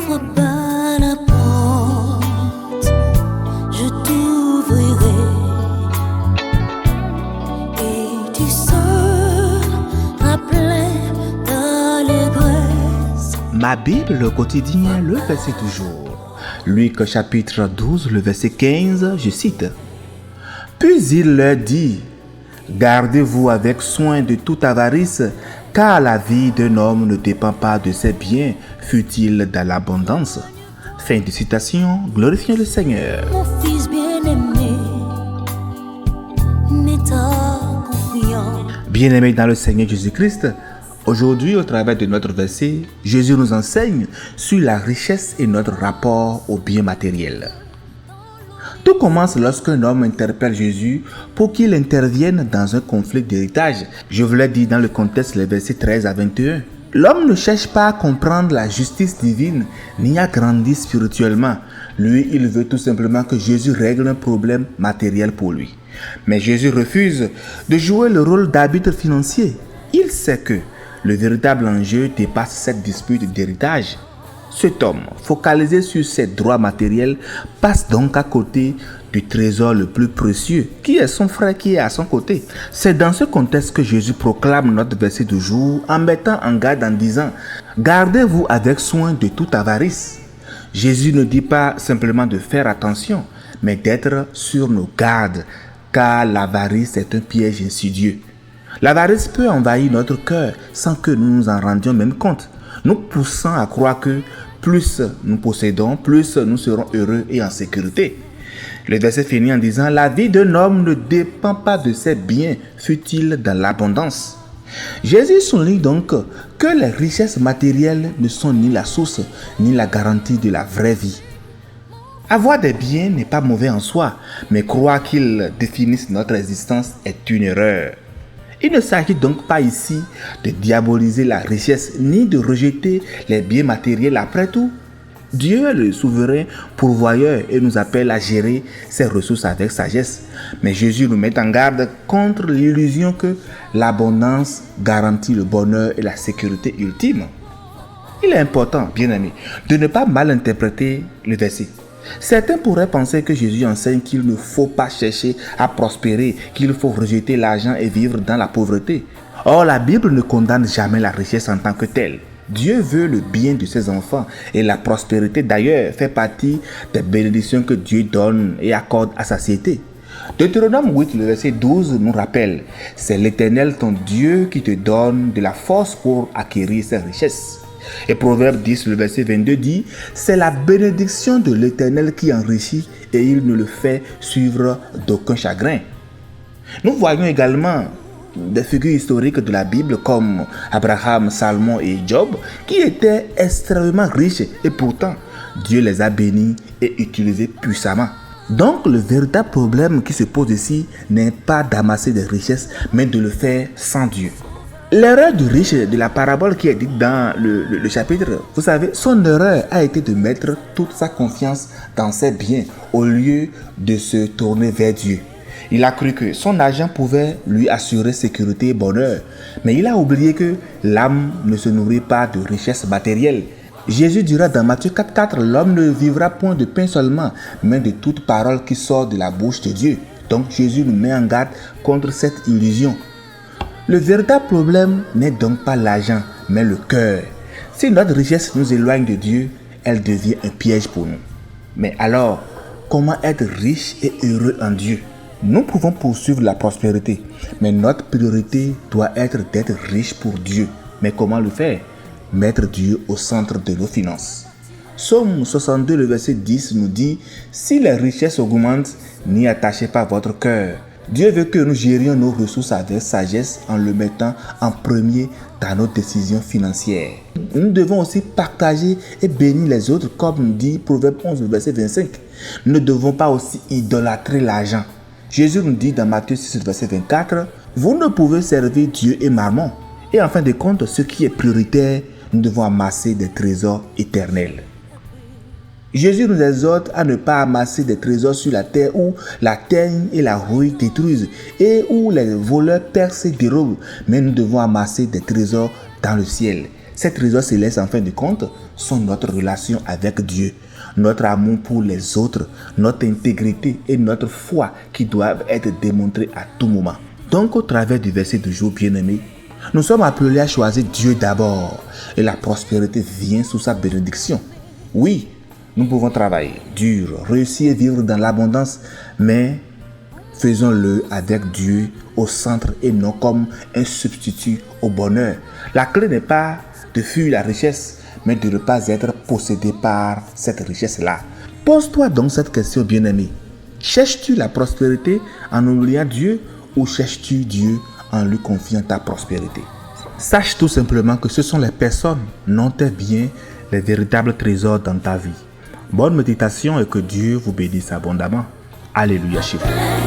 frappe à la porte, je t'ouvrirai et tu seras plein d'allégresse. Ma Bible quotidien, le verset du jour. Luc chapitre 12, le verset 15, je cite. Puis il leur dit, gardez-vous avec soin de toute avarice, car la vie d'un homme ne dépend pas de ses biens, fût-il dans l'abondance. Fin de citation, glorifions le Seigneur. Mon fils bien-aimé, n'est ta confiance. Bien-aimés dans le Seigneur Jésus-Christ, aujourd'hui, au travers de notre verset, Jésus nous enseigne sur la richesse et notre rapport au bien matériel. Tout commence lorsqu'un homme interpelle Jésus pour qu'il intervienne dans un conflit d'héritage. Je vous l'ai dit dans le contexte, les versets 13 à 21. L'homme ne cherche pas à comprendre la justice divine ni à grandir spirituellement. Lui, il veut tout simplement que Jésus règle un problème matériel pour lui. Mais Jésus refuse de jouer le rôle d'arbitre financier. Il sait que le véritable enjeu dépasse cette dispute d'héritage. Cet homme, focalisé sur ses droits matériels, passe donc à côté du trésor le plus précieux, qui est son frère qui est à son côté. C'est dans ce contexte que Jésus proclame notre verset du jour en mettant en garde en disant « Gardez-vous avec soin de toute avarice ». Jésus ne dit pas simplement de faire attention, mais d'être sur nos gardes, car l'avarice est un piège insidieux. L'avarice peut envahir notre cœur sans que nous nous en rendions même compte, nous poussant à croire que plus nous possédons, plus nous serons heureux et en sécurité. Le verset finit en disant « La vie d'un homme ne dépend pas de ses biens, fût-il dans l'abondance ». Jésus souligne donc que les richesses matérielles ne sont ni la source, ni la garantie de la vraie vie. Avoir des biens n'est pas mauvais en soi, mais croire qu'ils définissent notre existence est une erreur. Il ne s'agit donc pas ici de diaboliser la richesse ni de rejeter les biens matériels. Après tout, Dieu est le souverain pourvoyeur et nous appelle à gérer ses ressources avec sagesse. Mais Jésus nous met en garde contre l'illusion que l'abondance garantit le bonheur et la sécurité ultime. Il est important, bien aimé, de ne pas mal interpréter le verset. Certains pourraient penser que Jésus enseigne qu'il ne faut pas chercher à prospérer, qu'il faut rejeter l'argent et vivre dans la pauvreté. Or, la Bible ne condamne jamais la richesse en tant que telle. Dieu veut le bien de ses enfants et la prospérité d'ailleurs fait partie des bénédictions que Dieu donne et accorde à sa société. Deutéronome 8, le verset 12 nous rappelle « C'est l'Éternel ton Dieu qui te donne de la force pour acquérir ses richesses. » Et Proverbe 10, le verset 22 dit « C'est la bénédiction de l'Éternel qui enrichit et il ne le fait suivre d'aucun chagrin. » Nous voyons également des figures historiques de la Bible comme Abraham, Salomon et Job qui étaient extrêmement riches et pourtant Dieu les a bénis et utilisés puissamment. Donc le véritable problème qui se pose ici n'est pas d'amasser des richesses mais de le faire sans Dieu. L'erreur du riche de la parabole qui est dite dans le chapitre, vous savez, son erreur a été de mettre toute sa confiance dans ses biens au lieu de se tourner vers Dieu. Il a cru que son argent pouvait lui assurer sécurité et bonheur, mais il a oublié que l'âme ne se nourrit pas de richesses matérielles. Jésus dira dans Matthieu 4,4 « L'homme ne vivra point de pain seulement, mais de toute parole qui sort de la bouche de Dieu. » Donc Jésus nous met en garde contre cette illusion. Le véritable problème n'est donc pas l'argent, mais le cœur. Si notre richesse nous éloigne de Dieu, elle devient un piège pour nous. Mais alors, comment être riche et heureux en Dieu? Nous pouvons poursuivre la prospérité, mais notre priorité doit être d'être riche pour Dieu. Mais comment le faire? Mettre Dieu au centre de nos finances. Psaume 62, le verset 10 nous dit « Si les richesses augmentent, n'y attachez pas votre cœur. » Dieu veut que nous gérions nos ressources avec sagesse en le mettant en premier dans nos décisions financières. Nous devons aussi partager et bénir les autres comme nous dit Proverbe 11, verset 25. Nous ne devons pas aussi idolâtrer l'argent. Jésus nous dit dans Matthieu 6, verset 24, « Vous ne pouvez servir Dieu et Mammon. » Et en fin de compte, ce qui est prioritaire, nous devons amasser des trésors éternels. Jésus nous exhorte à ne pas amasser des trésors sur la terre où la teigne et la rouille détruisent et où les voleurs percent et dérobent, mais nous devons amasser des trésors dans le ciel. Ces trésors célestes, en fin de compte, sont notre relation avec Dieu, notre amour pour les autres, notre intégrité et notre foi qui doivent être démontrées à tout moment. Donc, au travers du verset du jour, bien-aimé, nous sommes appelés à choisir Dieu d'abord et la prospérité vient sous sa bénédiction. Oui, nous pouvons travailler dur, réussir à vivre dans l'abondance, mais faisons-le avec Dieu au centre et non comme un substitut au bonheur. La clé n'est pas de fuir la richesse, mais de ne pas être possédé par cette richesse-là. Pose-toi donc cette question, bien-aimé. Cherches-tu la prospérité en oubliant Dieu ou cherches-tu Dieu en lui confiant ta prospérité? Sache tout simplement que ce sont les personnes, non tes biens, les véritables trésors dans ta vie. Bonne méditation et que Dieu vous bénisse abondamment. Alléluia chez vous.